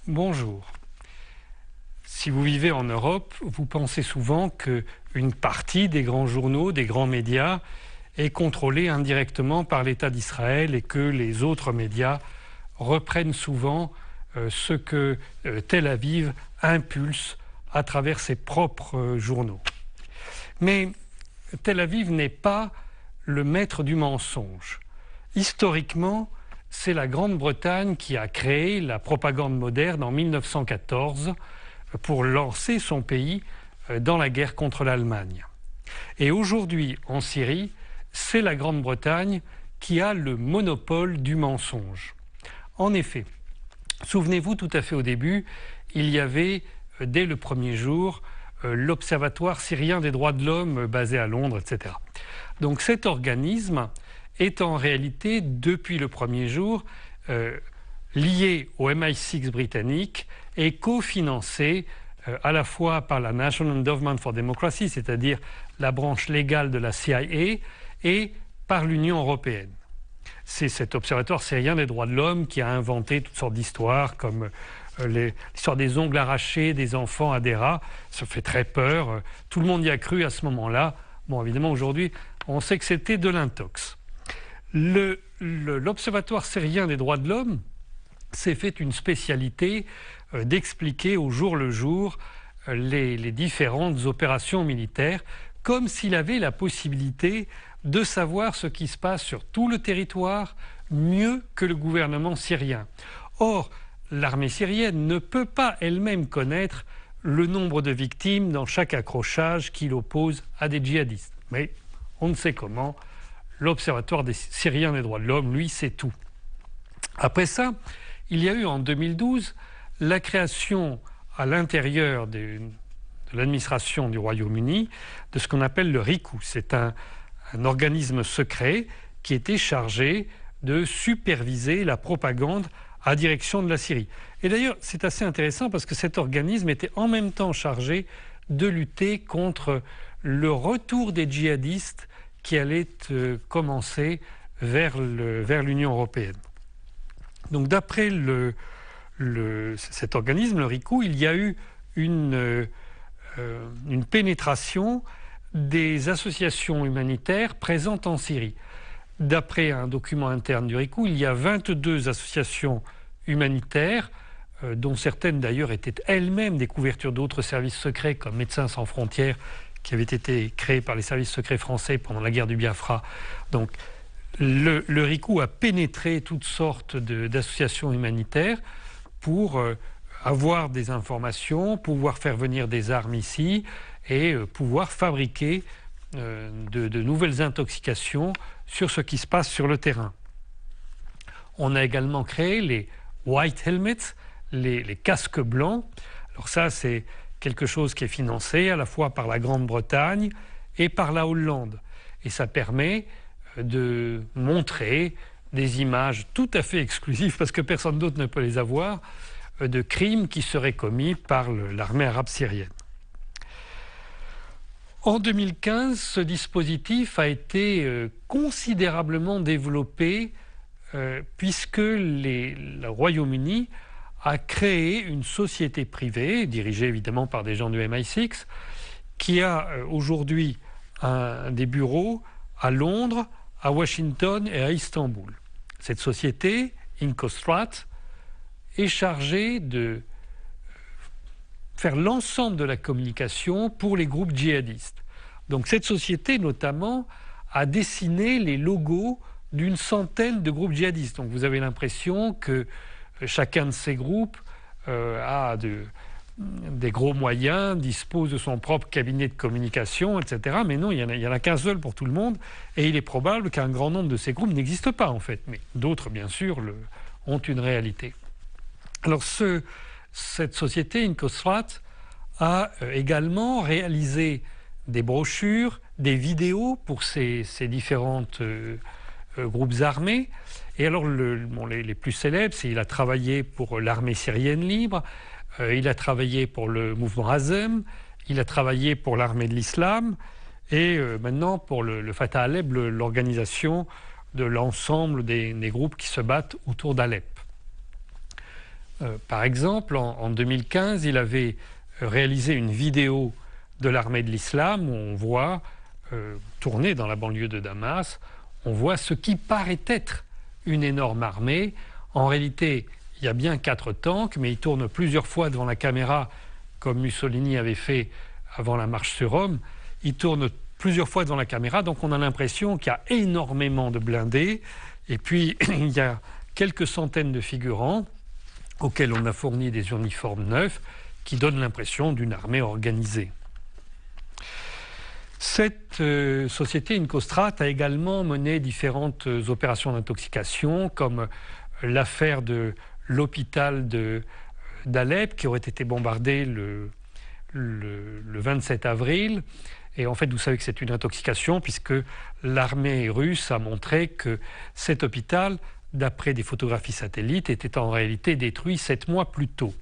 Bonjour. Si vous vivez en Europe, vous pensez souvent qu'une partie des grands journaux, des grands médias, est contrôlée indirectement par l'État d'Israël et que les autres médias reprennent souvent ce que Tel Aviv impulse à travers ses propres journaux. Mais Tel Aviv n'est pas le maître du mensonge. Historiquement, c'est la Grande-Bretagne qui a créé la propagande moderne en 1914 pour lancer son pays dans la guerre contre l'Allemagne. Et aujourd'hui, en Syrie, c'est la Grande-Bretagne qui a le monopole du mensonge. En effet, souvenez-vous tout à fait au début, il y avait dès le premier jour l'Observatoire syrien des droits de l'homme basé à Londres, etc. Donc cet organisme est en réalité, depuis le premier jour, lié au MI6 britannique et cofinancé à la fois par la National Endowment for Democracy, c'est-à-dire la branche légale de la CIA, et par l'Union européenne. C'est cet observatoire syrien des droits de l'homme qui a inventé toutes sortes d'histoires, comme l'histoire des ongles arrachés des enfants à Dera. Ça fait très peur. Tout le monde y a cru à ce moment-là. Bon, évidemment, aujourd'hui, on sait que c'était de l'intox. L'Observatoire syrien des droits de l'homme s'est fait une spécialité d'expliquer au jour le jour les différentes opérations militaires, comme s'il avait la possibilité de savoir ce qui se passe sur tout le territoire mieux que le gouvernement syrien. Or, l'armée syrienne ne peut pas elle-même connaître le nombre de victimes dans chaque accrochage qui l'oppose à des djihadistes. Mais on ne sait comment. L'Observatoire syrien des droits de l'homme, lui, sait tout. Après ça, il y a eu en 2012 la création à l'intérieur de l'administration du Royaume-Uni de ce qu'on appelle le RICU. C'est un organisme secret qui était chargé de superviser la propagande à direction de la Syrie. Et d'ailleurs, c'est assez intéressant parce que cet organisme était en même temps chargé de lutter contre le retour des djihadistes qui allait commencer vers l'Union européenne. Donc d'après cet organisme, le RICU, il y a eu une pénétration des associations humanitaires présentes en Syrie. D'après un document interne du RICU, il y a 22 associations humanitaires, dont certaines d'ailleurs étaient elles-mêmes des couvertures d'autres services secrets comme Médecins sans frontières, qui avait été créé par les services secrets français pendant la guerre du Biafra. Donc le RICU a pénétré toutes sortes d'associations humanitaires pour avoir des informations, pouvoir faire venir des armes ici et pouvoir fabriquer de nouvelles intoxications sur ce qui se passe sur le terrain. On a également créé les White Helmets, les casques blancs. Alors ça, c'est quelque chose qui est financé à la fois par la Grande-Bretagne et par la Hollande. Et ça permet de montrer des images tout à fait exclusives, parce que personne d'autre ne peut les avoir, de crimes qui seraient commis par l'armée arabe syrienne. En 2015, ce dispositif a été considérablement développé puisque le Royaume-Uni a créé une société privée, dirigée évidemment par des gens du MI6, qui a aujourd'hui des bureaux à Londres, à Washington et à Istanbul. Cette société, Incostrat, est chargée de faire l'ensemble de la communication pour les groupes djihadistes. Donc cette société, notamment, a dessiné les logos d'une centaine de groupes djihadistes. Donc vous avez l'impression que chacun de ces groupes a des gros moyens, dispose de son propre cabinet de communication, etc. Mais non, il n'y en a qu'un seul pour tout le monde. Et il est probable qu'un grand nombre de ces groupes n'existent pas, en fait. Mais d'autres, bien sûr, ont une réalité. Alors cette société, Incostrat, a également réalisé des brochures, des vidéos pour ces différentes groupes armés. Et alors, les plus célèbres, c'est qu'il a travaillé pour l'armée syrienne libre, il a travaillé pour le mouvement Azem, il a travaillé pour l'armée de l'islam, et maintenant pour le Fatah Alep, l'organisation de l'ensemble des groupes qui se battent autour d'Alep. Par exemple, en 2015, il avait réalisé une vidéo de l'armée de l'islam où on voit, tourner dans la banlieue de Damas, on voit ce qui paraît être une énorme armée. En réalité, il y a bien 4 tanks, mais ils tournent plusieurs fois devant la caméra, comme Mussolini avait fait avant la marche sur Rome. Ils tournent plusieurs fois devant la caméra, donc on a l'impression qu'il y a énormément de blindés. Et puis, il y a quelques centaines de figurants auxquels on a fourni des uniformes neufs qui donnent l'impression d'une armée organisée. Cette société Incostrat a également mené différentes opérations d'intoxication, comme l'affaire de l'hôpital d'Alep qui aurait été bombardé le 27 avril. Et en fait, vous savez que c'est une intoxication puisque l'armée russe a montré que cet hôpital, d'après des photographies satellites, était en réalité détruit 7 mois plus tôt.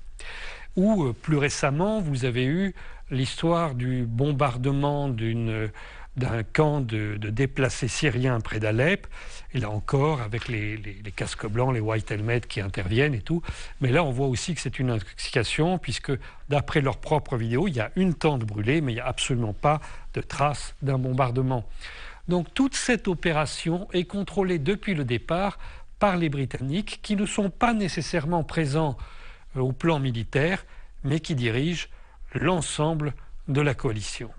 Ou plus récemment, vous avez eu l'histoire du bombardement d'un camp de déplacés syriens près d'Alep. Et là encore, avec les casques blancs, les white helmets qui interviennent et tout. Mais là, on voit aussi que c'est une intoxication, puisque d'après leurs propres vidéos, il y a une tente brûlée, mais il n'y a absolument pas de traces d'un bombardement. Donc toute cette opération est contrôlée depuis le départ par les Britanniques, qui ne sont pas nécessairement présents au plan militaire, mais qui dirigent l'ensemble de la coalition.